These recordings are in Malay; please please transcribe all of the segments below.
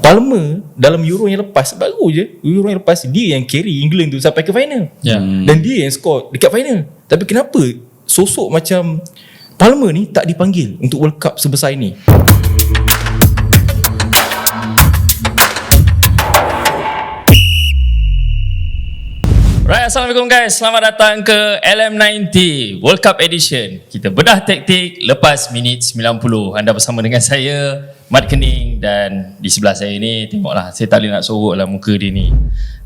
Palmer dalam Euro yang lepas, baru je Euro yang lepas, dia yang carry England tu sampai ke final. Dan dia yang score dekat final. Tapi kenapa sosok macam Palmer ni tak dipanggil untuk World Cup sebesar ini? Right, Assalamualaikum guys. Selamat datang ke LM90 World Cup Edition. Kita bedah taktik lepas minit 90. Anda bersama dengan saya, Mat Kening, dan di sebelah saya ni, tengoklah, saya tak boleh nak sorok lah muka dia ni.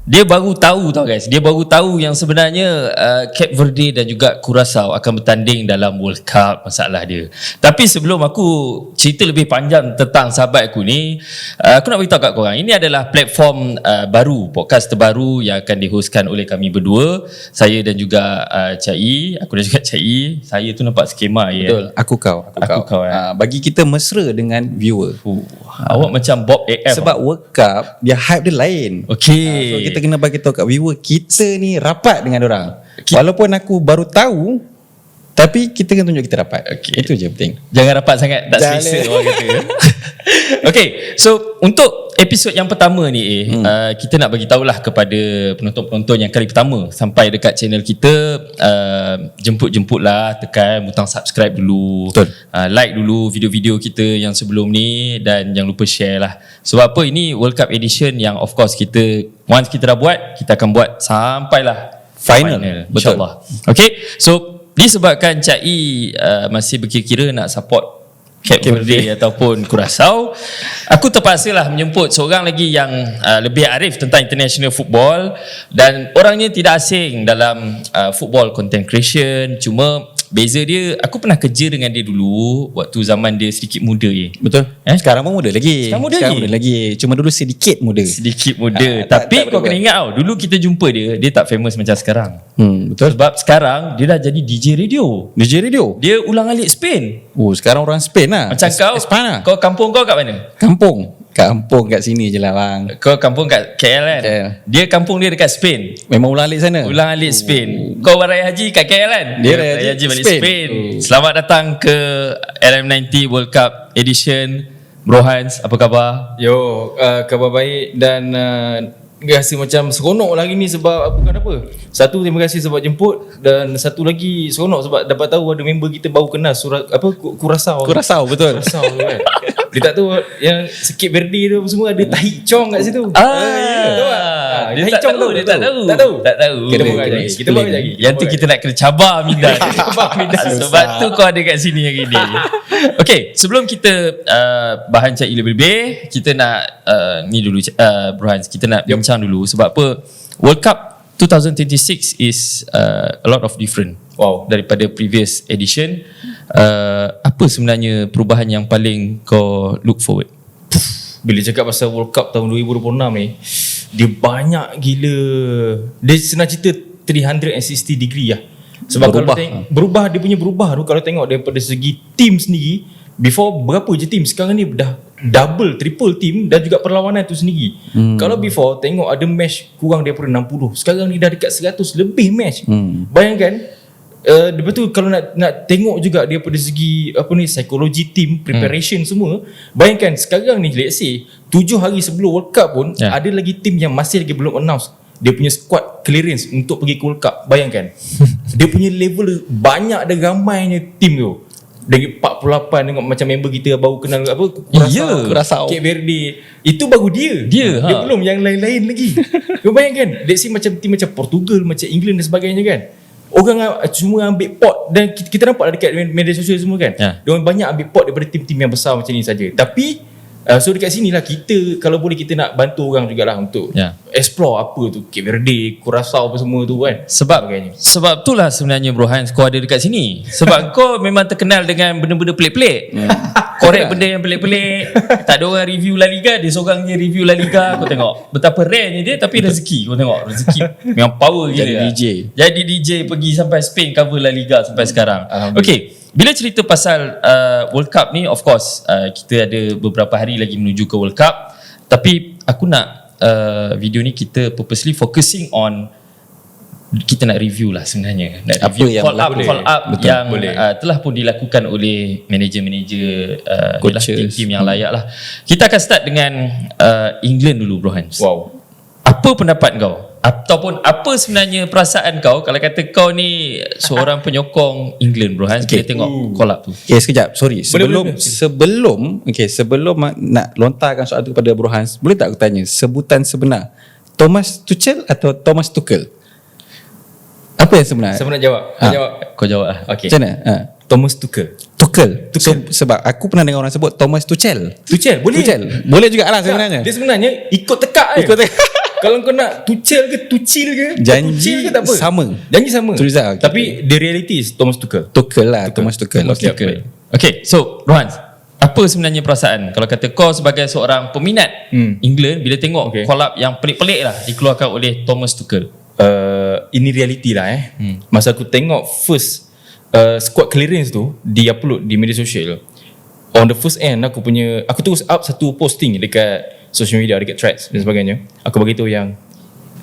Dia baru tahu tau guys. Dia baru tahu yang sebenarnya Cape Verde dan juga Curaçao akan bertanding dalam World Cup, masalah dia. Tapi sebelum aku cerita lebih panjang tentang sahabat aku ni, aku nak beritahu kat korang, ini adalah platform baru, podcast terbaru yang akan dihostkan oleh kami berdua, saya dan juga Cik I. Aku dan juga Cik I. Saya tu nampak skema ya. Betul, aku kau. Bagi kita mesra dengan viewer. Awak macam Bob AF. Sebab World Cup dia hype dia lain. Okay. So kita kena bagi tahu kat viewer kita ni rapat dengan orang. Walaupun aku baru tahu, tapi kita kena tunjuk kita rapat. Itu je penting. Jangan rapat sangat, tak selesa orang kata. Okay, so untuk episod yang pertama ni kita nak bagi tahulah kepada penonton-penonton yang kali pertama sampai dekat channel kita, jemput-jemputlah, tekan butang subscribe dulu. Betul. Like dulu video-video kita yang sebelum ni, dan jangan lupa share lah. Sebab apa, ini World Cup Edition yang of course kita, once kita dah buat, kita akan buat sampailah Final. Betul. InsyaAllah. Okay, so disebabkan Cik I masih berkira-kira nak support Cape Verde ataupun Curaçao, aku terpaksalah menjemput seorang lagi yang lebih arif tentang international football, dan orangnya tidak asing dalam football content creation. Cuma beza dia, aku pernah kerja dengan dia dulu waktu zaman dia sedikit muda je. Betul. Sekarang pun muda lagi. Sekarang muda lagi. Cuma dulu sedikit muda. Tapi kau kena ingat tau, dulu kita jumpa dia tak famous macam sekarang. Betul. Sebab sekarang dia dah jadi DJ radio. Dia ulang-alik Spain. Sekarang orang Spain lah. Macam kau kampung kau kat mana? Kampung kat sini je lah bang. Kau kampung kat KL kan? Dia kampung dia dekat Spain. Memang ulang-alik sana. Ulang-alik Spain. Kau raya haji kat KL kan? Dia raya haji balik Spain. Selamat datang ke LM90 World Cup Edition. Bro Hans, apa khabar? Yo, khabar baik, dan rasa macam seronok lagi ni sebab bukan apa. Satu, terima kasih sebab jemput, dan satu lagi seronok sebab dapat tahu ada member kita baru kenal Curaçao. Betul. Curaçao tu kan. Dia tak tahu yang Cape Verde tu semua ada tahi chong kat situ. Dia tak tahu. Kita buat lagi. Yang tu kita nak kena cabar Midan. Sebab tu kau ada kat sini hari ni. Okay, sebelum kita bahan Cik I lebih-lebih, kita nak ni dulu Bro Hans, kita nak bincang dulu. Sebab apa, World Cup 2026 is a lot of different daripada previous edition. Apa sebenarnya perubahan yang paling kau look forward? Bila cakap pasal World Cup tahun 2026 ni, dia banyak gila. Dia senang cerita 360 degree lah. Sebab berubah, dia punya berubah tu, kalau tengok daripada segi team sendiri, before berapa je team, sekarang ni dah double, triple team, dan juga perlawanan tu sendiri. Kalau before tengok ada match kurang daripada 60, sekarang ni dah dekat 100 lebih match. Bayangkan. Lepas tu kalau nak tengok juga daripada segi psikologi team, preparation semua. Bayangkan sekarang ni, let's say 7 hari sebelum World Cup pun ada lagi team yang masih lagi belum announce dia punya squad clearance untuk pergi ke World Cup. Bayangkan. Dia punya level banyak dan ramainya team tu. Dari 48 tengok macam member kita baru kenal Curaçao, Cape Verde. Itu baru dia belum yang lain-lain lagi. Kau bayangkan, let's say macam team macam Portugal, macam England dan sebagainya kan. Orang semua ambil pot, dan kita nampak dekat media sosial semua kan. Diorang banyak ambil pot daripada tim-tim yang besar macam ni saja. Tapi so dekat sini lah kita, kalau boleh kita nak bantu orang jugalah untuk explore apa tu Cape Verde, Curaçao apa semua tu kan. Sebab itulah sebenarnya Bro Hans kau ada dekat sini. Sebab kau memang terkenal dengan benda-benda pelik-pelik. Korek benda yang pelik-pelik. Tak ada orang review La Liga, dia seorang je review La Liga. Kau tengok betapa rare dia, tapi rezeki. Kau tengok rezeki memang power gila. Jadi DJ pergi sampai Spain cover La Liga sampai sekarang. Okay, bila cerita pasal World Cup ni, of course kita ada beberapa hari lagi menuju ke World Cup. Tapi aku nak video ni kita purposely focusing on kita nak review lah sebenarnya. Nak Apa review yang call up berlaku. yang boleh. telah pun dilakukan oleh manager-manager Coaches. tim yang layak lah. Kita akan start dengan England dulu, Bro Hans. Wow. Apa pendapat kau? Ataupun apa sebenarnya perasaan kau kalau kata kau ni seorang penyokong England, Bro Hans, bila tengok call up tu? Okay, sekejap. Sorry. Boleh. Sebelum nak lontarkan soal tu kepada Bro Hans, boleh tak aku tanya sebutan sebenar Thomas Tuchel atau Thomas Tuchel? Apa yang sebenar? Saya nak jawab. Kau jawab lah. Okay. Macam mana? Thomas Tuchel. Tuchel. Sebab aku pernah dengar orang sebut Thomas Tuchel. Tuchel boleh. Tuchel. Boleh juga lah sebenarnya. Dia sebenarnya ikut tekak je. Kalau kau nak Tuchel ke Tuchil ke, Janji Tuchil ke tak apa. sama. Janji sama. Tulisan, okay. Tapi the reality is Thomas Tuchel. Tuchel lah. Thomas Tuchel. Thomas Okay. Tuchel. Okay, so Rohan, apa sebenarnya perasaan kalau kata kau sebagai seorang peminat England bila tengok call up yang pelik-pelik lah dikeluarkan oleh Thomas Tuchel? Ini reality lah Masa aku tengok first squad clearance tu di upload di media sosial, on the first end aku terus up satu posting dekat social media, dekat threads dan sebagainya. Aku beritahu yang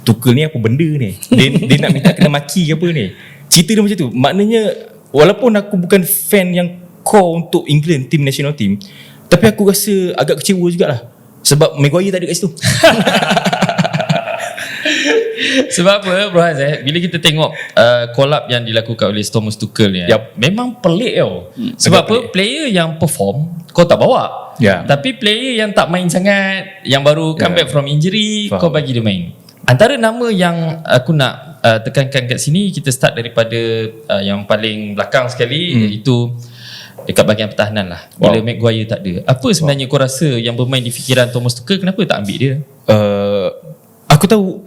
Tuchel ni apa benda ni, dia nak minta kena maki ke apa ni. Cerita dia macam tu. Maknanya walaupun aku bukan fan yang core untuk England team, national team, tapi aku rasa agak kecewa jugalah sebab Maguire tak ada kat situ. Sebab apa, Bro Hans, bila kita tengok call up yang dilakukan oleh Thomas Tuchel ni, memang pelik tau. Sebab apa, player yang perform kau tak bawa. Tapi player yang tak main sangat, yang baru come back from injury, kau bagi dia main. Antara nama yang aku nak tekankan kat sini, kita start daripada yang paling belakang sekali, iaitu dekat bahagian pertahanan lah. Bila Maguire tak ada, apa sebenarnya kau rasa yang bermain di fikiran Thomas Tuchel, kenapa tak ambil dia? Aku tahu,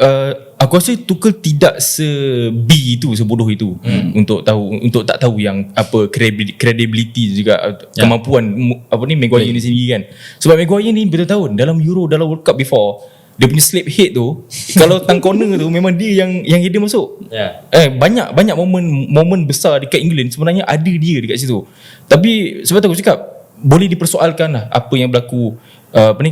aku rasa Tuchel tidak se-B itu, sebodoh itu untuk tak tahu yang apa credibility juga kemampuan Maguire ni sendiri kan. Sebab Maguire ni bertahun dalam Euro, dalam World Cup before, dia punya slap head tu kalau tang corner tu memang dia yang header masuk. Banyak momen besar dekat England sebenarnya ada dia dekat situ. Tapi sebab tu aku cakap boleh dipersoalkan lah apa yang berlaku,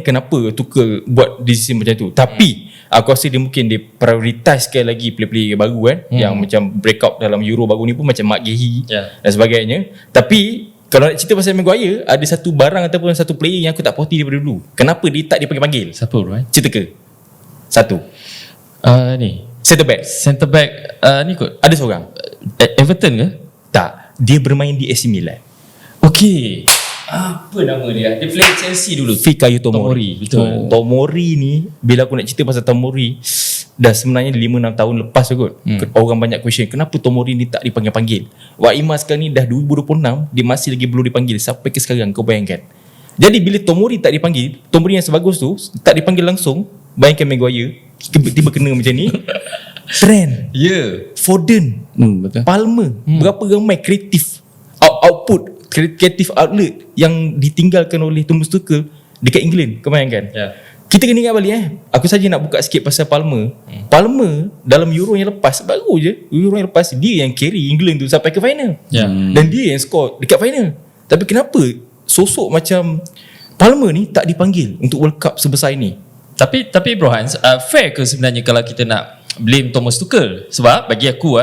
kenapa Tuchel buat decision macam tu. Tapi aku rasa dia mungkin dia prioritize sekali lagi player-player baru kan, yang macam breakout dalam Euro baru ni pun macam Mark Gahey dan sebagainya. Tapi kalau nak cerita pasal Maguire, ada satu barang ataupun satu player yang aku tak puas hati daripada dulu. Kenapa dia tak dipanggil-panggil? Siapa, Bro? Cerita ke? Satu, Ni Centre back ni kot ada seorang. Everton ke? Tak, dia bermain di AC Milan. Okey. Apa nama dia? Dia play Chelsea dulu. Fikayo Tomori. Betul. Tomori ni, bila aku nak cerita pasal Tomori, dah sebenarnya 5-6 tahun lepas kot. Orang banyak question, kenapa Tomori ni tak dipanggil-panggil? Wak Imar sekarang ni dah 2026, dia masih lagi belum dipanggil sampai ke sekarang, kau bayangkan. Jadi bila Tomori tak dipanggil, Tomori yang sebagus tu tak dipanggil langsung, bayangkan Maguire tiba-tiba kena macam ni. Trent, Foden, Betul. Palmer, berapa ramai kreatif output, kreatif outlet yang ditinggalkan oleh Thomas Tuchel dekat England, kau bayangkan. Kita kena ingat balik aku saja nak buka sikit pasal Palmer. Palmer dalam Euro yang lepas, baru je Euro yang lepas, dia yang carry England tu sampai ke final. Dan dia yang score dekat final. Tapi kenapa sosok macam Palmer ni tak dipanggil untuk World Cup sebesar ini? Tapi Bro Hans, fair ke sebenarnya kalau kita nak blame Thomas Tuchel? Sebab bagi aku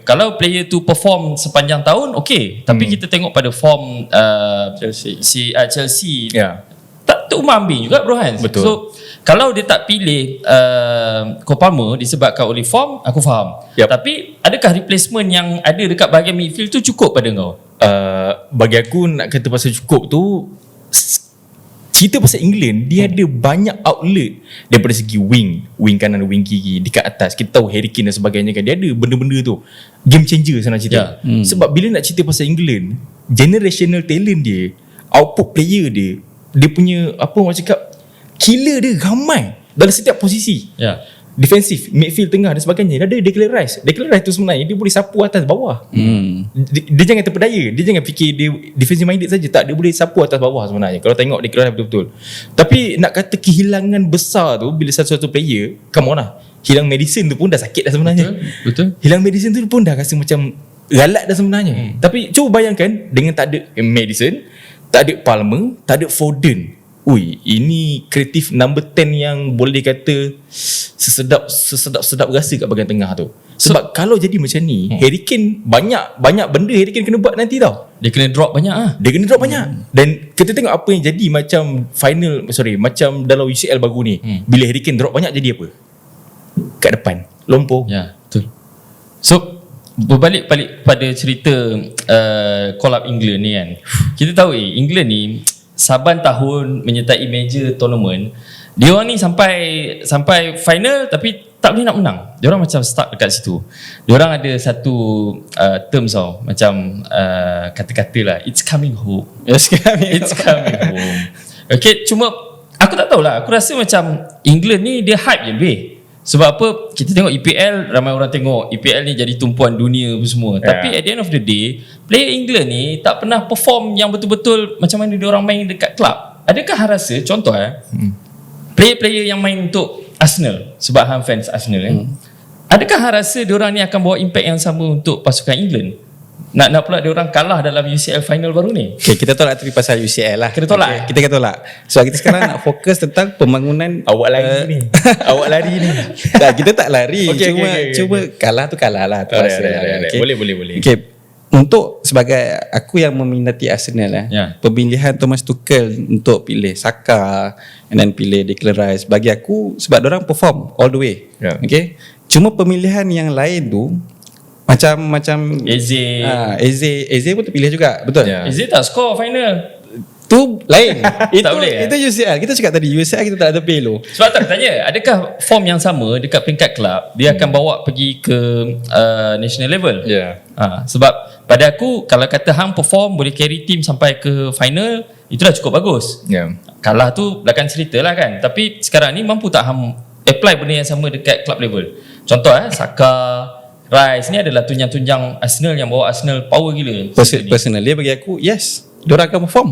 kalau player tu perform sepanjang tahun, tapi kita tengok pada form Chelsea tak umar ambing juga, Bro Hans. Betul. So kalau dia tak pilih Cole Palmer disebabkan oleh form, aku faham. Tapi adakah replacement yang ada dekat bahagian midfield tu cukup pada kau? Bagi aku nak kata pasal cukup tu, cerita pasal England, dia ada banyak outlet daripada segi wing kanan, wing kiri, dekat atas. Kita tahu Harry Kane dan sebagainya kan, dia ada benda-benda tu. Game changer senang cerita. Sebab bila nak cerita pasal England, generational talent dia, output player dia punya orang cakap, killer dia ramai dalam setiap posisi. Defensif, midfield, tengah dan sebagainya. Dia ada Declan Rice. Declan Rice tu sebenarnya dia boleh sapu atas bawah. Dia jangan terpedaya. Dia jangan fikir dia defensive minded saja. Tak, dia boleh sapu atas bawah sebenarnya. Kalau tengok Declan Rice betul-betul. Tapi nak kata kehilangan besar tu bila satu-satu player, come on lah. Hilang Madison tu pun dah sakit dah sebenarnya. Betul. Hilang Madison tu pun dah rasa macam galat dah sebenarnya. Tapi cuba bayangkan dengan tak ada Madison, tak ada Palmer, tak ada Foden. Ini kreatif number 10 yang boleh dikata sesedap rasa kat bahagian tengah tu. Sebab kalau jadi macam ni, Harry Kane banyak benda Harry Kane kena buat nanti tau. Dia kena drop banyak ah. Dia kena drop banyak. Dan kita tengok apa yang jadi macam dalam UCL baru ni. Bila Harry Kane drop banyak jadi apa? Kat depan lompor. Ya, betul. So berbalik pada cerita call up England ni kan. Kita tahu England ni saban tahun menyertai major tournament, dia orang ni sampai final tapi tak boleh nak menang. Dia orang macam stuck dekat situ. Dia orang ada satu terms tau, macam kata-kata lah, it's coming home. It's coming home. Okay, cuma aku tak tahulah, aku rasa macam England ni dia hype je lebih. Sebab apa? Kita tengok EPL, ramai orang tengok EPL ni jadi tumpuan dunia apa semua. Tapi at the end of the day, player England ni tak pernah perform yang betul-betul macam mana dia orang main dekat klub. Adakah hang rasa, contoh player-player yang main untuk Arsenal, sebab hang fans Arsenal adakah hang rasa dia orang ni akan bawa impact yang sama untuk pasukan England? Nak pula dia orang kalah dalam UCL final baru ni. Okay, kita tolak tapi pasal UCL lah. Kita tolak. Kita kata tolak. So kita sekarang nak fokus tentang pembangunan. Awak lari ni. Awak lari ni. Tak, kita tak lari. Okay, cuma kalah tu kalah lah. Okay. Boleh. Okay. Untuk sebagai aku yang meminati Arsenal pemilihan Thomas Tuchel untuk pilih Saka dan pilih Declan Rice, bagi aku sebab diorang perform all the way. Okay. Cuma pemilihan yang lain tu macam Eze pun terpilih juga, betul? Eze tak score final. Tu lain. Tak boleh. Itu UCL. Kita cakap tadi UCL kita tak ada terpilih. Sebab tak tanya, adakah form yang sama dekat peringkat kelab dia akan bawa pergi ke national level? Sebab pada aku, kalau kata hang perform boleh carry team sampai ke final, itu dah cukup bagus. Kalah tu belakang cerita lah kan. Tapi sekarang ni mampu tak hang apply benda yang sama dekat club level? Contoh Saka, Rice ni adalah tunjang-tunjang Arsenal yang bawa Arsenal power gila. Personally bagi aku, yes, diorang akan perform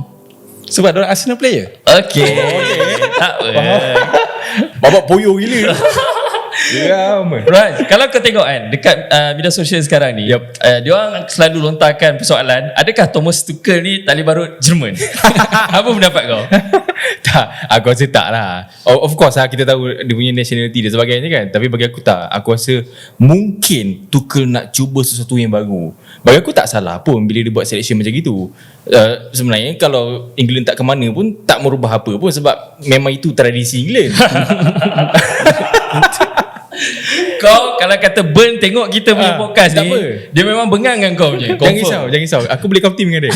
sebab diorang Arsenal player. Okay. Tak apa. Babak poyo gila. Right. Kalau kau tengok kan dekat media sosial sekarang ni, dia orang selalu lontarkan persoalan, adakah Thomas Tuchel ni tali barut Jerman? Apa pendapat kau? Tak, aku rasa tak lah. Of course lah, kita tahu dia punya nationality dan sebagainya kan. Tapi bagi aku tak. Aku rasa mungkin Tuchel nak cuba sesuatu yang baru. Bagi aku tak salah pun bila dia buat selection macam gitu. Sebenarnya kalau England tak ke mana pun tak merubah apa pun, sebab memang itu tradisi England. Kau kalau kata burn tengok kita punya podcast ni, apa. dia memang bengang dengan kau je. Jangan risau. Aku boleh come team dengan dia.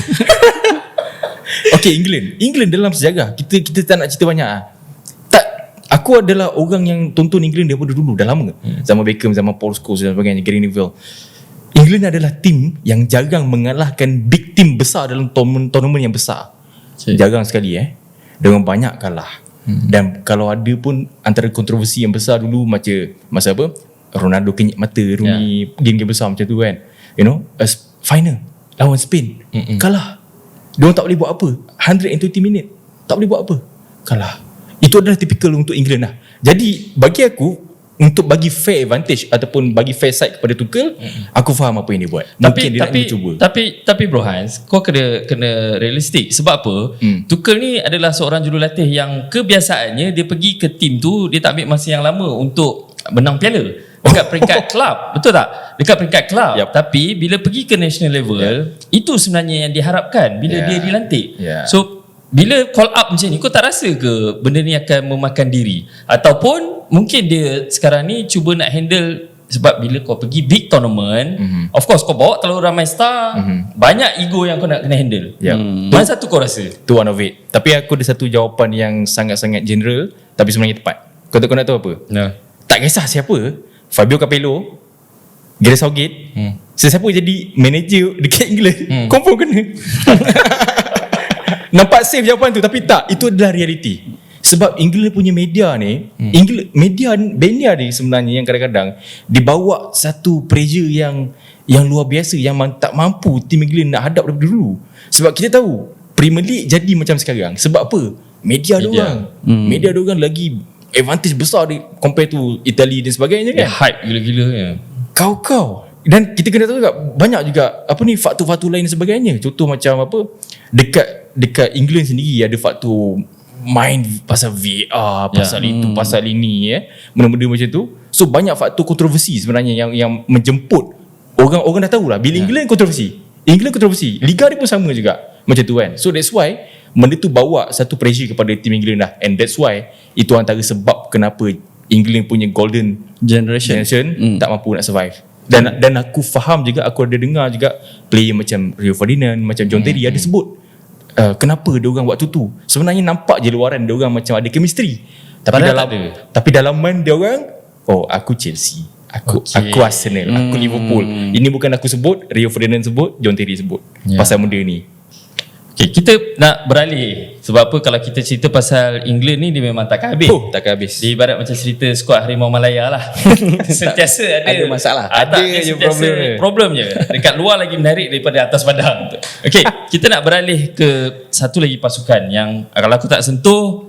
Okay, England dalam sejarah kita tak nak cerita banyak tak. Aku adalah orang yang tonton England daripada dulu, dah lama. Zaman Beckham, zaman Paul Scholes dan sebagainya, Gary Neville. England adalah tim yang jarang mengalahkan big team besar dalam tournament yang besar. Jarang sekali Dengan banyak kalah. Dan kalau ada pun antara kontroversi yang besar dulu masa apa, Ronaldo kenyit mata Rooney, game-game besar macam tu kan, you know, final lawan Spain, kalah. Diorang tak boleh buat apa, 120 minit tak boleh buat apa, kalah. Itu adalah typical untuk England lah. Jadi bagi aku, untuk bagi fair advantage ataupun bagi fair side kepada Tuchel, aku faham apa yang dia buat. Mungkin dia nak cuba. Tapi Bro Hans, kau kena realistik. Sebab apa? Tuchel ni adalah seorang jurulatih yang kebiasaannya dia pergi ke tim tu, dia tak ambil masa yang lama untuk menang piala dekat peringkat kelab. Betul tak? Dekat peringkat kelab. Tapi bila pergi ke national level, itu sebenarnya yang diharapkan bila dia dilantik. So bila call up macam ni, kau tak rasa ke benda ni akan memakan diri? Ataupun mungkin dia sekarang ni cuba nak handle, sebab bila kau pergi big tournament, of course kau bawa terlalu ramai star, banyak ego yang kau nak kena handle. Mana satu kau rasa? Tu one of it. Tapi aku ada satu jawapan yang sangat-sangat general, tapi sebenarnya tepat. Kau nak tahu apa? Tak kisah siapa, Fabio Capello, Gareth Southgate, sesiapa jadi manager dekat England, confirm kena. Nampak safe jawapan tu, tapi tak, itu adalah reality. Sebab England punya media ni, media ni sebenarnya yang kadang-kadang dibawa satu pressure yang luar biasa, yang tak mampu tim England nak hadap daripada dulu. Sebab kita tahu Premier League jadi macam sekarang sebab apa? Media diorang lagi advantage besar compare to Italy dan sebagainya kan. Hype gila-gila ya. Kau dan kita kena tahu juga banyak juga faktor-faktor lain dan sebagainya. Contoh macam apa, dekat England sendiri ada faktor main pasal VR, pasal itu, pasal ini, benda-benda macam tu. So banyak faktor kontroversi sebenarnya yang menjemput orang dah tahulah bila England kontroversi. Liga dia pun sama juga macam tu kan. So that's why benda tu bawa satu pressure kepada tim England dah. And that's why itu antara sebab kenapa England punya golden generation tak mampu nak survive. Dan aku faham juga, aku ada dengar juga player macam Rio Ferdinand, macam John Terry ada sebut kenapa dia orang waktu tu sebenarnya nampak je luaran dia orang macam ada chemistry. Tapi dalam mind dia orang, aku Chelsea, aku Arsenal, aku Liverpool. Ini bukan aku sebut, Rio Ferdinand sebut, John Terry sebut pasal benda ni. Okay, kita nak beralih. Sebab apa, kalau kita cerita pasal England ni, dia memang takkan habis. Takkan habis. Dia ibarat macam cerita skuad Harimau Malaya lah. Sentiasa ada masalah. Ada je problem je. Dekat luar lagi menarik daripada atas padang. Okay, kita nak beralih ke satu lagi pasukan yang kalau aku tak sentuh,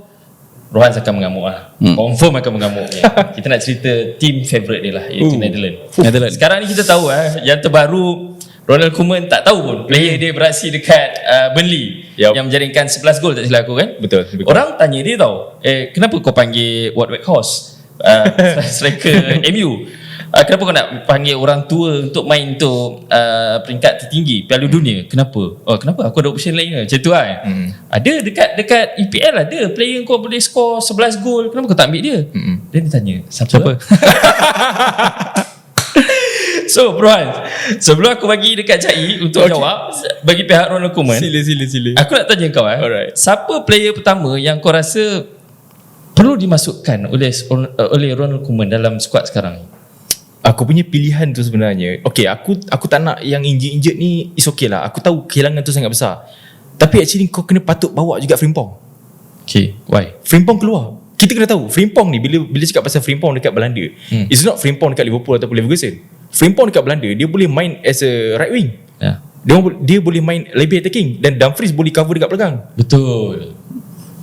Rohan akan mengamuk lah. Confirm akan mengamuk. Kita nak cerita team favourite dia lah, iaitu Netherlands. Sekarang ni kita tahu yang terbaru, Ronald Koeman tak tahu pun player dia beraksi dekat Burnley yang menjaringkan 11 gol tak silap aku kan. Betul. Orang tanya dia tau, kenapa kau panggil Wout Weghorst, striker MU, kenapa kau nak panggil orang tua untuk main untuk peringkat tertinggi Piala Dunia? Kenapa? Kenapa? Aku ada option lain macam tu kan. Ada dekat EPL ada player yang kau boleh score 11 gol, kenapa kau tak ambil dia? Dia tanya siapa? So Bro Han, sebelum aku bagi dekat Cai untuk jawab bagi pihak Ronald Koeman, Sila. aku nak tanya kau Alright. siapa player pertama yang kau rasa perlu dimasukkan oleh Ronald Koeman dalam skuad sekarang ni? Aku punya pilihan tu sebenarnya, aku tak nak yang injet ni, is okay lah. Aku tahu kehilangan tu sangat besar, tapi actually kau kena patut bawa juga Frimpong. Okay, why? Frimpong keluar. Kita kena tahu Frimpong ni, bila cakap pasal Frimpong dekat Belanda, it's not Frimpong dekat Liverpool ataupun Leverkusen. Frimpong dekat Belanda, dia boleh main as a right wing. Dia boleh main lebih attacking, dan Dumfries boleh cover dekat belakang. Betul.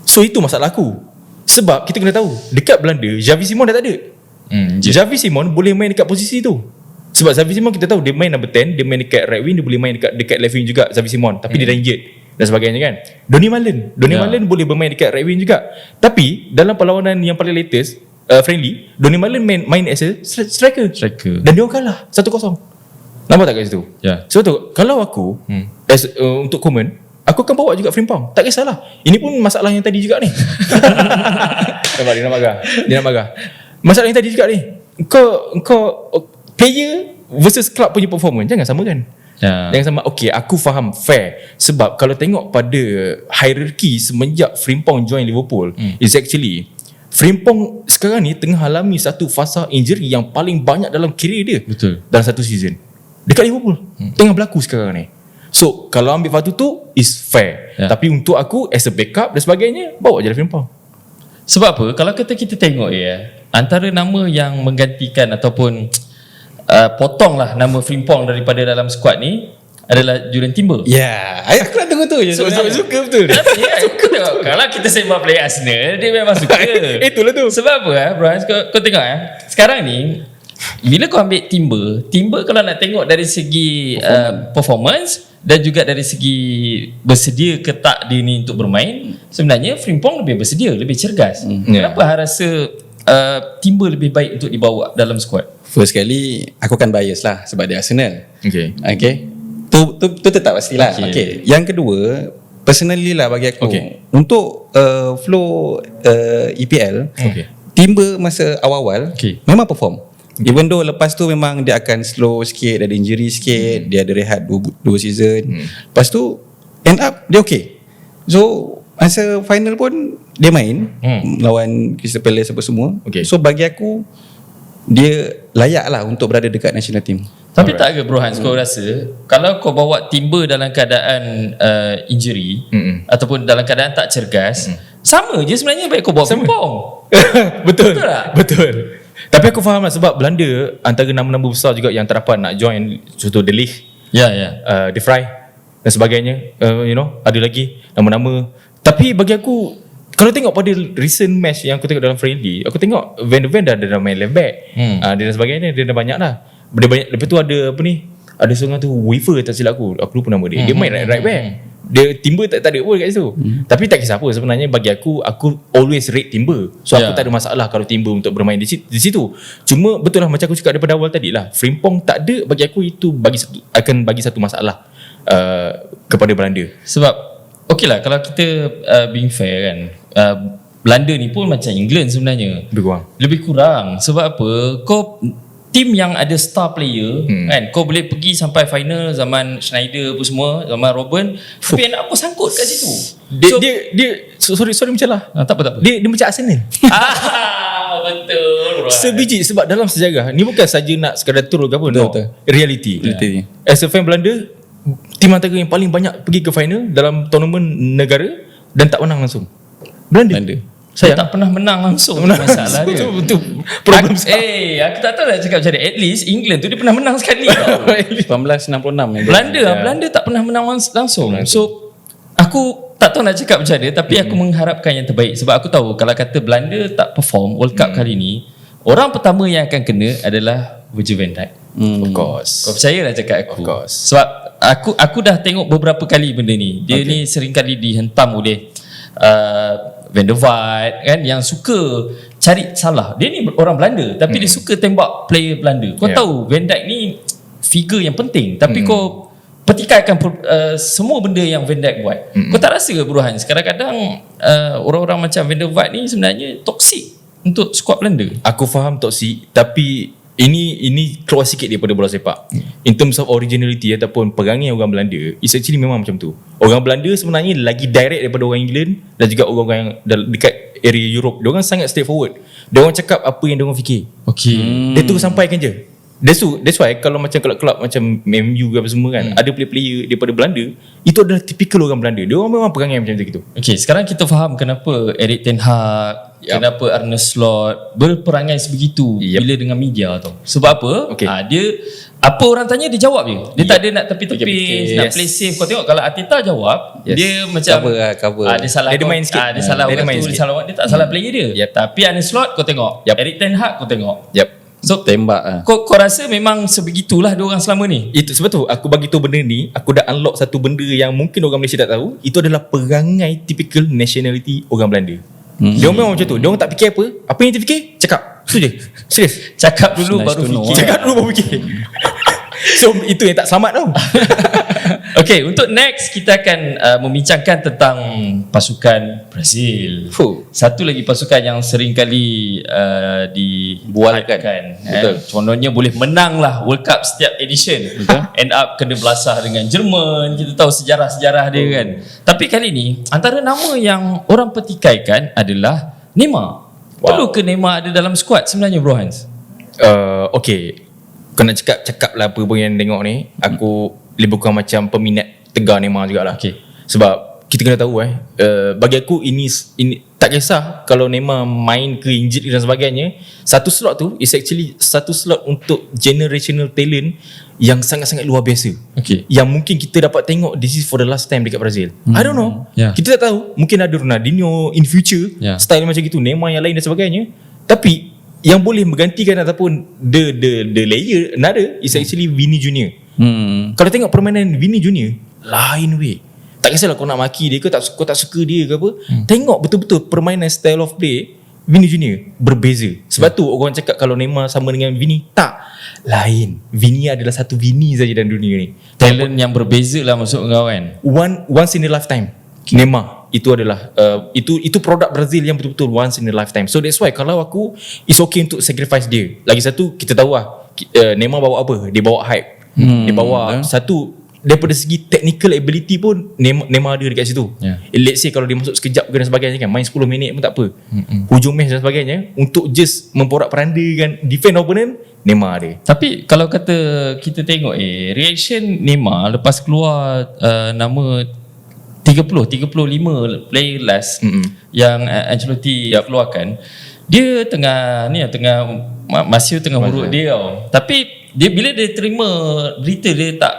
So itu masalah aku. Sebab kita kena tahu dekat Belanda, Xavi Simon dah tak ada. Xavi Simon boleh main dekat posisi tu. Sebab Xavi Simon kita tahu dia main number 10, dia main dekat right wing, dia boleh main dekat left wing juga Xavi Simon, tapi dia dah injured dan sebagainya kan. Donny Malen boleh bermain dekat right wing juga. Tapi dalam perlawanan yang paling latest, friendly, Donny Malen main as a striker. Dan dia orang kalah 1-0. Nampak tak kat situ? So tu, kalau aku untuk Koeman, aku akan bawa juga Frimpong. Tak kisahlah. Ini pun masalah yang tadi juga ni. Nampak dia nak marah. Masalah yang tadi juga ni. Kau player versus club punya performance jangan samakan. Jangan sama. Okay, aku faham, fair. Sebab kalau tengok pada hierarki semenjak Frimpong join Liverpool, is actually Frimpong sekarang ni tengah alami satu fasa injury yang paling banyak dalam career dia. Betul. Dalam satu season dekat Liverpool. Tengah berlaku sekarang ni. So kalau ambil waktu tu is fair. Tapi untuk aku as a backup dan sebagainya, bawa je Frimpong. Sebab apa? Kalau kita tengok antara nama yang menggantikan ataupun potonglah nama Frimpong daripada dalam skuad ni adalah Julian Timber. Aku nak tunggu tu je. Suka betul. Kalau kita sembang player Arsenal, dia memang suka. Itulah tu. Sebab apa Bro, kau tengok sekarang ni bila kau ambil Timber kalau nak tengok dari segi performance dan juga dari segi bersedia ke tak dia ni untuk bermain, sebenarnya Frimpong lebih bersedia, lebih cergas. Kenapa hang rasa Timber lebih baik untuk dibawa dalam skuad? First kali aku akan bias lah sebab dia Arsenal. Okay. Tu tetap pastilah. Okay. Yang kedua, personally lah bagi aku, untuk flow EPL, Timber masa awal-awal memang perform. Even though lepas tu memang dia akan slow sikit, ada injury sikit, dia ada rehat 2 season. Lepas tu end up dia okay. So masa final pun dia main lawan Crystal Palace apa semua. So bagi aku dia layak lah untuk berada dekat national team. Tapi tak ke Bro Hans, kau rasa kalau kau bawa Timber dalam keadaan injury ataupun dalam keadaan tak cergas, sama je sebenarnya baik kau bawa Frimpong. Betul tak? Betul. Tapi aku faham lah sebab Belanda antara nama-nama besar juga yang terdapat nak join, contoh De Ligt, De Vrij dan sebagainya, ada lagi nama-nama. Tapi bagi aku, kalau tengok pada recent match yang aku tengok dalam friendly, aku tengok Van de Ven dah main left back, dia dan sebagainya, dia dah banyak lah. Dia banyak. Lepas tu ada apa ni, ada seorang tu Weaver tak silap aku lupa nama dia. Dia main right back. Dia Timber tak ada pun kat situ. Tapi tak kisah apa, sebenarnya bagi aku always rate Timber. So aku tak ada masalah kalau Timber untuk bermain di situ. Cuma betul lah macam aku cakap daripada awal tadi lah, Frimpong tak ada, bagi aku itu akan bagi satu masalah kepada Belanda. Sebab okey lah, kalau kita being fair kan, Belanda ni pun macam England sebenarnya. Lebih kurang. Sebab apa? Kau tim yang ada star player kan, kau boleh pergi sampai final zaman Schneider apa semua, zaman Robben, tapi anak aku sangkut kat situ. Dia sorry macam lah. Tak apa. Dia macam Arsenal. Betul. Sebiji, sebab dalam sejarah ni bukan saja nak sekadar turun ke apa, Betul. Reality. As a fan Belanda, tim antara yang paling banyak pergi ke final dalam tournament negara dan tak menang langsung. Belanda. Saya tak pernah menang langsung. Masalah dia. Betul. Problem aku tak tahu nak cakap macam mana. At least England tu dia pernah menang sekali. 1966 Belanda tak pernah menang langsung. So aku tak tahu nak cakap macam mana, tapi aku mengharapkan yang terbaik. Sebab aku tahu kalau kata Belanda tak perform World Cup kali ni, orang pertama yang akan kena adalah Virgil van Dijk. Of course. Kau percaya lah cakap aku? Of course. Sebab aku dah tengok beberapa kali benda ni. Dia ni sering kali dihentam oleh Van der Vaart kan, yang suka cari salah. Dia ni orang Belanda tapi dia suka tembak player Belanda. Kau tahu Van Dijk ni figure yang penting, tapi kau petikaikan semua benda yang Van Dijk buat. Kau tak rasa ke Burhan kadang-kadang orang-orang macam Van der Vaart ni sebenarnya toksik untuk skuad Belanda? Aku faham toksik, tapi ini keluar sikit daripada bola sepak. In terms of originality ataupun perangai orang Belanda, it's actually memang macam tu. Orang Belanda sebenarnya lagi direct daripada orang England dan juga orang-orang yang dekat area Europe. Diorang sangat straightforward. Diorang cakap apa yang diorang fikir. Dia tu sampaikan je. That's why kalau macam kelab-kelab macam MU ke apa semua kan, ada player-player daripada Belanda, itu adalah typical orang Belanda. Diorang memang perangai macam tu. Sekarang kita faham kenapa Erik ten Hag, kenapa Arne Slot berperangai sebegitu bila dengan media tau. Sebab apa? Dia apa orang tanya dia jawab je. Dia tak ada nak tepi-tepi, nak play safe. Kau tengok kalau Arteta jawab, dia macam cover. Dia salah, dia main sikit. Dia salah orang tu, dia tak salah player dia. Tapi Arne Slot kau tengok, Erik ten Hag kau tengok. So tembak kau rasa memang sebegitulah diorang selama ni? Itu sebab tu aku bagi tahu benda ni, aku dah unlock satu benda yang mungkin orang Malaysia tak tahu. Itu adalah perangai typical nationality orang Belanda. Dia memang macam tu. Dia orang tak fikir apa yang dia fikir, cakap. Itu je. Serius. Cakap dulu baru fikir. Cakap dulu baru fikir. So itu yang tak selamat tau. Okay, untuk next kita akan membincangkan tentang pasukan Brazil. Satu lagi pasukan yang sering kali dibualkan. Betul. Contohnya boleh menang lah World Cup setiap edition. End up kena belasah dengan Jerman. Kita tahu sejarah-sejarah dia kan. Tapi kali ni antara nama yang orang petikaikan adalah Neymar. Perlu ke Neymar ada dalam skuad sebenarnya, Bro Hans? Okay, kau nak cakap lah apa pun yang tengok ni, aku lebih kurang macam peminat tegar Neymar jugalah. Sebab kita kena tahu bagi aku ini tak kisah kalau Neymar main ke injured dan sebagainya, satu slot tu is actually satu slot untuk generational talent yang sangat-sangat luar biasa. Yang mungkin kita dapat tengok this is for the last time dekat Brazil. I don't know. Kita tak tahu, mungkin ada Ronaldinho in future, style macam gitu, Neymar yang lain dan sebagainya. Tapi yang boleh menggantikan ataupun the layer another is actually Vini Junior. Kalau tengok permainan Vini Junior, lain weh. Tak kisahlah kau nak maki dia ke kau tak suka dia ke apa, tengok betul-betul permainan style of play Vini Junior berbeza. Sebab tu orang cakap kalau Neymar sama dengan Vini, tak, lain. Vini adalah satu Vini saja dalam dunia ni. Talent yang berbeza lah maksud kau kan. Once in a lifetime. Neymar itu adalah itu produk Brazil yang betul-betul once in a lifetime. So that's why kalau aku it's okay untuk sacrifice dia. Lagi satu kita tahu lah Neymar bawa apa? Dia bawa hype. Dia bawa satu daripada segi technical ability pun Neymar ada dekat situ. Let's say kalau dia masuk sekejap dan sebagainya kan, main 10 minit pun tak apa. Hujung match dan sebagainya, untuk just memporak-perandakan defend opponent, Neymar ada. Tapi kalau kata kita tengok reaction Neymar lepas keluar nama 35 player last yang Ancelotti keluarkan, dia masih tengah urut dia tau. Tapi dia bila dia terima berita dia tak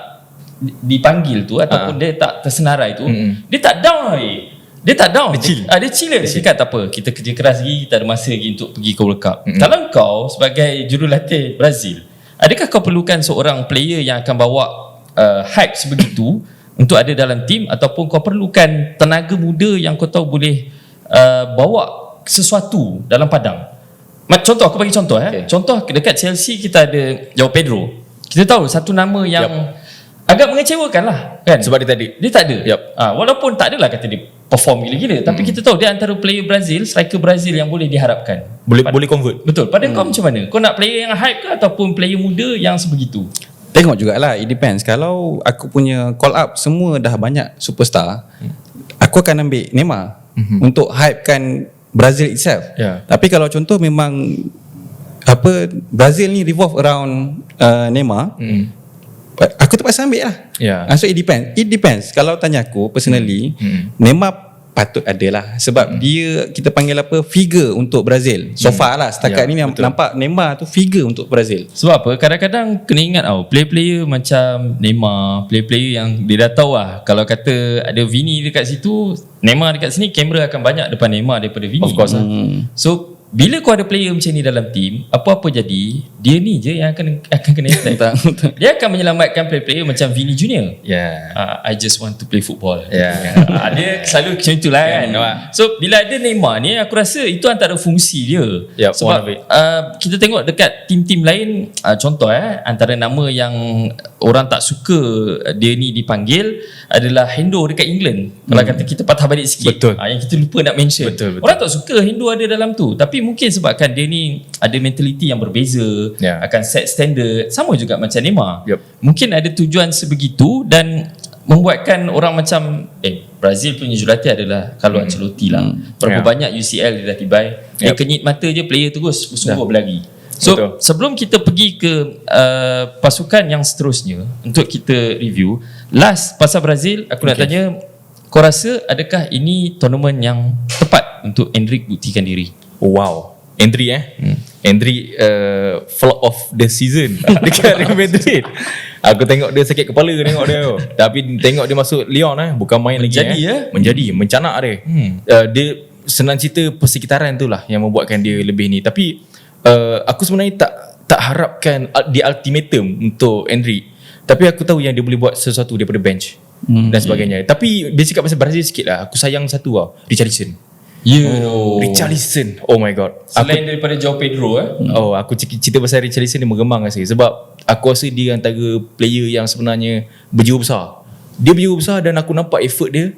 dipanggil tu ataupun dia tak tersenarai tu, dia tak down lagi. Dia tak down. Dia chill. Dia cakap tak apa, kita kerja keras lagi, kita ada masa lagi untuk pergi ke World Cup. Kalau kau sebagai jurulatih Brazil, adakah kau perlukan seorang player yang akan bawa hype sebegitu untuk ada dalam tim, ataupun kau perlukan tenaga muda yang kau tahu boleh bawa sesuatu dalam padang. Contoh, aku bagi contoh. Contoh dekat Chelsea kita ada Joao Pedro. Kita tahu satu nama yang agak mengecewakan lah kan, Sebab dia tak ada. Walaupun tak adalah kata dia perform gila-gila, tapi kita tahu dia antara player Brazil, striker Brazil yang boleh diharapkan. Boleh convert. Betul. Pada kau macam mana? Kau nak player yang hype ke ataupun player muda yang sebegitu? Tengok jugalah, it depends. Kalau aku punya call up semua dah banyak superstar, aku akan ambil Neymar untuk hypekan Brazil itself. Tapi kalau contoh memang Brazil ni revolve around Neymar, aku terpaksa ambil lah. So it depends. Kalau tanya aku personally, Neymar patut adalah, sebab dia, kita panggil figure untuk Brazil. So far lah setakat ni nampak Neymar tu figure untuk Brazil. Sebab apa? Kadang-kadang kena ingat player-player macam Neymar, player-player yang dia dah tahu lah, kalau kata ada Vini dekat situ, Neymar dekat sini, kamera akan banyak depan Neymar daripada Vini. Of course lah. So bila kau ada player macam ni dalam tim, apa-apa jadi, dia ni je yang akan kena attack. Dia akan menyelamatkan player-player macam Vini Junior. I just want to play football. Dia selalu macam itulah kan. So bila ada Neymar ni, aku rasa itu antara fungsi dia. Sebab kita tengok dekat tim-tim lain, contoh antara nama yang orang tak suka dia ni dipanggil adalah Hendo dekat England. Kalau kata kita patah balik sikit, yang kita lupa nak mention. Orang tak suka Hendo ada dalam tu, tapi mungkin sebabkan dia ni ada mentality yang berbeza, akan set standard sama juga macam Neymar. Mungkin ada tujuan sebegitu dan membuatkan orang macam Brazil punya jurulatih adalah Carlo Ancelotti lah. Berapa banyak UCL dia dah tibai, dia kenyit mata je player terus bersungguh berlari. So sebelum kita pergi ke pasukan yang seterusnya untuk kita review, last pasal Brazil, aku nak tanya, kau rasa adakah ini tournament yang tepat untuk Endrick buktikan diri? Wow, Endrick Endrick flop of the season dekat Real Madrid. Aku tengok dia sakit kepala tengok dia tu. Tapi tengok dia masuk Lyon bukan main lagi. Menjadi mencanak dia. Dia senang cerita persekitaran tu lah yang membuatkan dia lebih ni. Tapi aku sebenarnya tak harapkan di ultimatum untuk Endrick. Tapi aku tahu yang dia boleh buat sesuatu daripada bench dan sebagainya. Tapi dia cakap pasal Brazil sikit lah. Aku sayang satu Richarlison. Richarlison, oh my god. Selain daripada Joao Pedro aku cerita pasal Richarlison, dia menggemang rasa. Sebab aku rasa dia antara player yang sebenarnya berjiwa besar. Dia berjiwa besar dan aku nampak effort dia.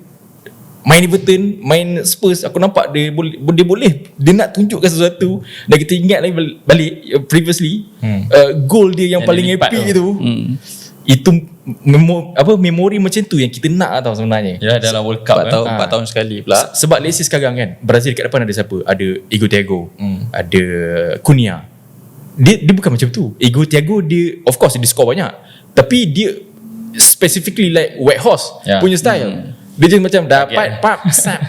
Main Everton, main Spurs, aku nampak dia dia nak tunjukkan sesuatu. Dan kita ingat lagi balik previously, goal dia yang paling epic tu. Itu memori macam tu yang kita nak tahu sebenarnya. Dalam World Cup 4 tahun sekali pula. Sebab let's say sekarang kan Brazil kat depan ada siapa? Ada Igor Thiago, ada Cunha. Dia bukan macam tu. Igor Thiago dia of course dia score banyak, tapi dia specifically like white horse punya style. Dia just macam dapat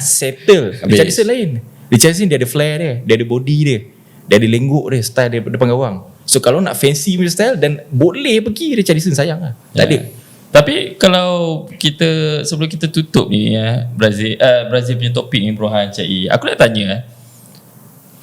settle. Richarlison lain. Richarlison dia ada flair dia ada body dia ada lengguk dia, style dia depan gawang. So kalau nak fancy punya style dan boleh pergi Richarlison, sayang lah tak ada. Tapi kalau kita, sebelum kita tutup ni Brazil punya topik ni Bro Cik, aku nak tanya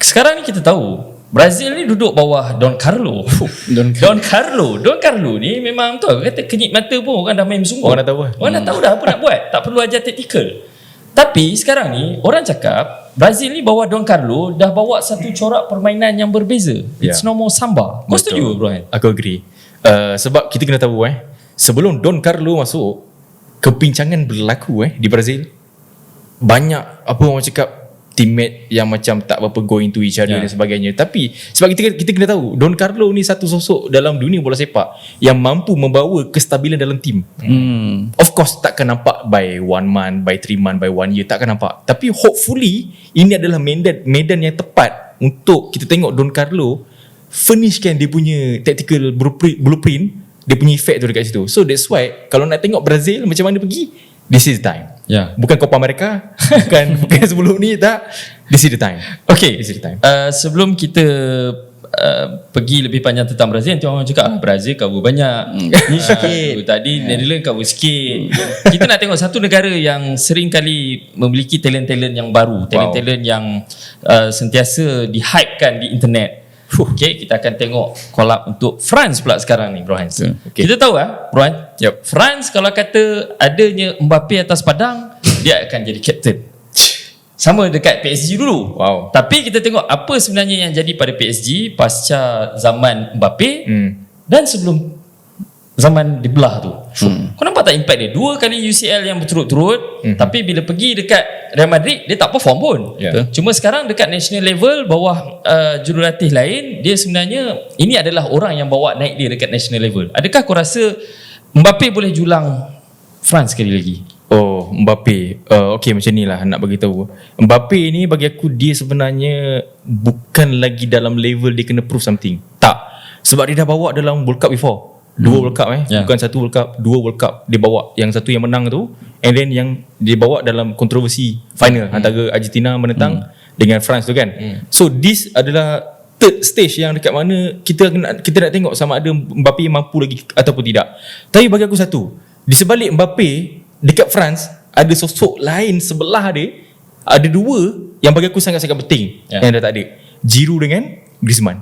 sekarang ni kita tahu Brazil ni duduk bawah Don Carlo. Don Carlo ni memang tu aku kata kenyit mata pun orang dah main sungguh. Orang dah tahu Orang dah tahu dah apa nak buat. Tak perlu ajar tactical. Tapi sekarang ni orang cakap Brazil ni bawa Don Carlo dah bawa satu corak permainan yang berbeza. It's no more samba. Kau setuju Bro? Aku agree. Sebab kita kena tahu sebelum Don Carlo masuk, kepincangan berlaku di Brazil. Banyak apa orang cakap teammate yang macam tak berapa go into each other dan sebagainya. Tapi sebab kita kena tahu Don Carlo ni satu sosok dalam dunia bola sepak yang mampu membawa kestabilan dalam tim. Of course takkan nampak by 1 month, by 3 month, by 1 year, takkan nampak. Tapi hopefully ini adalah medan yang tepat untuk kita tengok Don Carlo furnishkan dia punya tactical blueprint, dia punya effect tu dekat situ. So that's why kalau nak tengok Brazil macam mana pergi, this is the time. Bukan Copa America, bukan sebelum ni, tak. This is the time. Okay. This is the time. Sebelum kita pergi lebih panjang tentang Brazil, nanti orang cakap Brazil cover banyak. Ni sikit. Tadi Netherlands cover sikit. Kita nak tengok satu negara yang sering kali memiliki talent-talent yang baru, talent-talent yang sentiasa di-hypekan di internet. Okay, kita akan tengok collab untuk France pula sekarang ni, Bro Hans. Okay. Kita tahu Bro Hans, France kalau kata adanya Mbappe atas padang, dia akan jadi captain. Sama dekat PSG dulu. Wow. Tapi kita tengok apa sebenarnya yang jadi pada PSG pasca zaman Mbappe dan sebelum zaman dibelah tu. Kau nampak tak impact dia? 2 kali UCL yang berturut-turut, tapi bila pergi dekat Real Madrid dia tak perform pun. Cuma sekarang dekat national level bawah jurulatih lain, dia sebenarnya ini adalah orang yang bawa naik dia dekat national level. Adakah kau rasa Mbappe boleh julang France sekali lagi? Oh, Mbappe. Okay, macam ni lah nak bagi tahu. Mbappe ni bagi aku dia sebenarnya bukan lagi dalam level dia kena prove something. Tak. Sebab dia dah bawa dalam World Cup before. 2 World Cup bukan 1 World Cup, 2 World Cup dia bawa. Yang satu yang menang tu, and then yang dia bawa dalam kontroversi final antara Argentina menentang dengan France tu kan. So this adalah third stage yang dekat mana kita nak tengok sama ada Mbappe mampu lagi ataupun tidak. Tapi bagi aku satu, di sebalik Mbappe dekat France ada sosok lain sebelah dia, ada 2 yang bagi aku sangat-sangat penting yang dah tak ada. Giroud dengan Griezmann.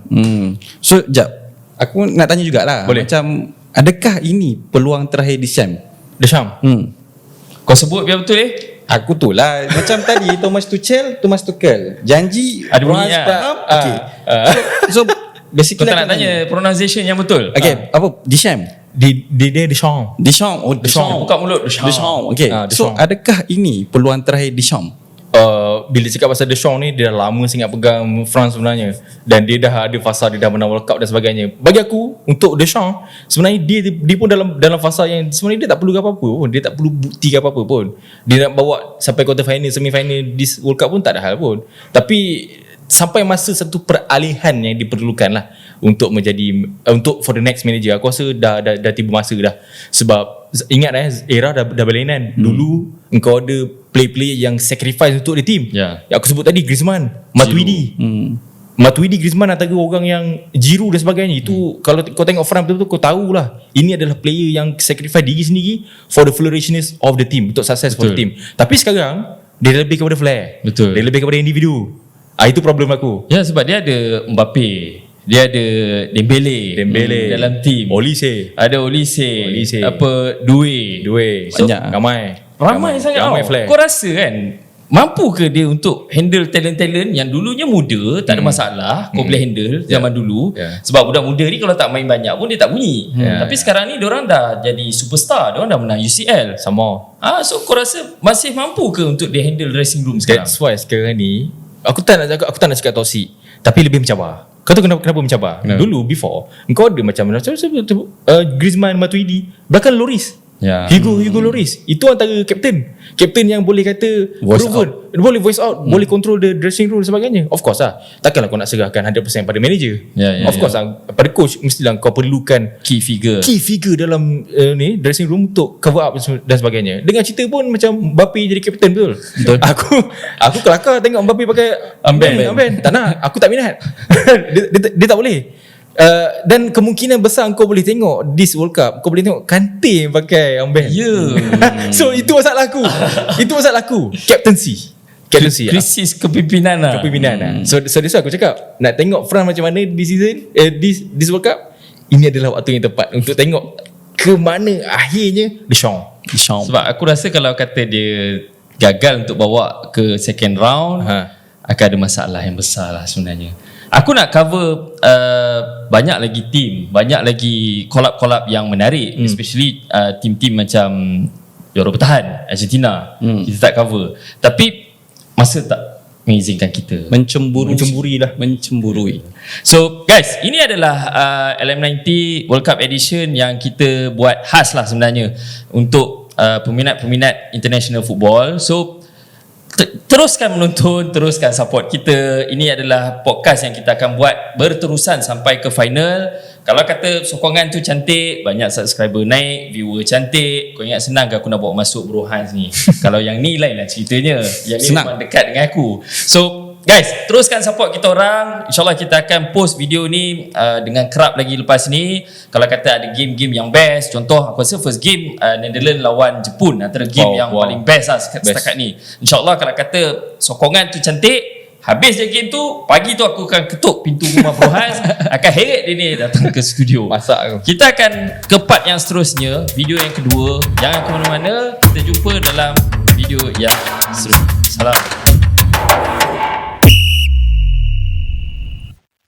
So jap, aku nak tanya jugalah. Boleh. Macam adakah ini peluang terakhir Deschamps. Kau sebut biar betul Aku tu lah macam tadi Thomas Tuchel janji ada bunyi okay. So basically kau tak nak tanya pronunciation yang betul. Okay, apa Deschamps? Deschamps. Deschamps. Buka mulut Deschamps. Okay. So Deschamps. adakah ini peluang terakhir Deschamps? Bila cakap pasal Deschamps ni, dia dah lama sangat pegang France sebenarnya, dan dia dah ada fasa dia dah menang World Cup dan sebagainya. Bagi aku untuk Deschamps sebenarnya dia pun dalam fasa yang sebenarnya dia tak perlu apa-apa pun, dia tak perlu bukti apa-apa pun. Dia nak bawa sampai quarter final, semi final this World Cup pun tak ada hal pun. Tapi sampai masa satu peralihan yang diperlukan lah untuk menjadi untuk for the next manager. Aku rasa dah tiba masa dah. Sebab ingat era dah berlainan. Dulu engkau ada play-play yang sacrifice untuk the team. Yang aku sebut tadi, Griezmann, Matuidi. Matuidi, Griezmann antara orang yang Giroud dan sebagainya. Itu kalau kau tengok France betul-betul kau tahulah ini adalah player yang sacrifice diri sendiri for the flourishness of the team, untuk success for the team. Tapi sekarang dia lebih kepada flair. Dia lebih kepada individu. Itu problem aku. Ya, sebab dia ada Mbappe, dia ada Dembele dalam team. Ada Olise. Apa Doué. So, banyak. Ramai sangat. flair. Kau rasa kan mampu ke dia untuk handle talent-talent yang dulunya muda, tak ada masalah, kau boleh handle zaman dulu. Sebab budak muda ni kalau tak main banyak pun dia tak bunyi. Tapi sekarang ni diorang dah jadi superstar, diorang dah menang UCL Sama. So kau rasa masih mampu ke untuk dia handle dressing room sekarang? That's why sekarang ni aku tak nak cakap toxic, tapi lebih mencabar. Kau tahu kenapa mencabar? Dulu before kau ada macam Griezmann, Matuidi, bahkan Lloris. Hugo Lloris itu antara kapten yang boleh kata boleh voice out, boleh control the dressing room dan sebagainya. Of course lah, takkanlah kau nak serahkan 100% pada manager. Of course lah, pada coach mestilah kau perlukan key figure dalam ni dressing room untuk cover up dan sebagainya. Dengan cerita pun macam Mbappe jadi kapten, betul. Aku kelakar tengok Mbappe pakai armband. Tak nak, aku tak minat. dia tak boleh. Dan kemungkinan besar kau boleh tengok this World Cup, kau boleh tengok Kante pakai armband. So itu masalah aku. Captaincy krisis kepimpinan lah. So that's why aku cakap, nak tengok France macam mana this season, this World Cup, ini adalah waktu yang tepat untuk tengok ke mana akhirnya Deschamps. Sebab aku rasa kalau kata dia gagal untuk bawa ke second round, akan ada masalah yang besar lah sebenarnya. Aku nak cover banyak lagi team, banyak lagi collab yang menarik, especially team-team macam juara bertahan Argentina. Kita tak cover, tapi masa tak mengizinkan kita. Mencemburui. So guys, ini adalah LM90 World Cup Edition yang kita buat khas lah sebenarnya untuk peminat-peminat international football. So teruskan menonton, teruskan support kita. Ini adalah podcast yang kita akan buat berterusan sampai ke final. Kalau kata sokongan tu cantik, banyak subscriber naik, viewer cantik, kau ingat senang ke aku nak bawa masuk Bro Hans ni? Kalau yang ni lain lah ceritanya. Yang ni memang dekat dengan aku. So guys, teruskan support kita orang. InsyaAllah kita akan post video ni dengan kerap lagi lepas ni. Kalau kata ada game-game yang best, contoh aku rasa first game Netherlands lawan Jepun, antara game yang paling best lah setakat ni. InsyaAllah kalau kata sokongan tu cantik, habis je game tu, pagi tu aku akan ketuk pintu rumah Prohaz, akan heret dia ni datang ke studio. Masak aku. Kita akan ke part yang seterusnya, video yang kedua. Jangan ke mana-mana, kita jumpa dalam video yang seterusnya. Salam.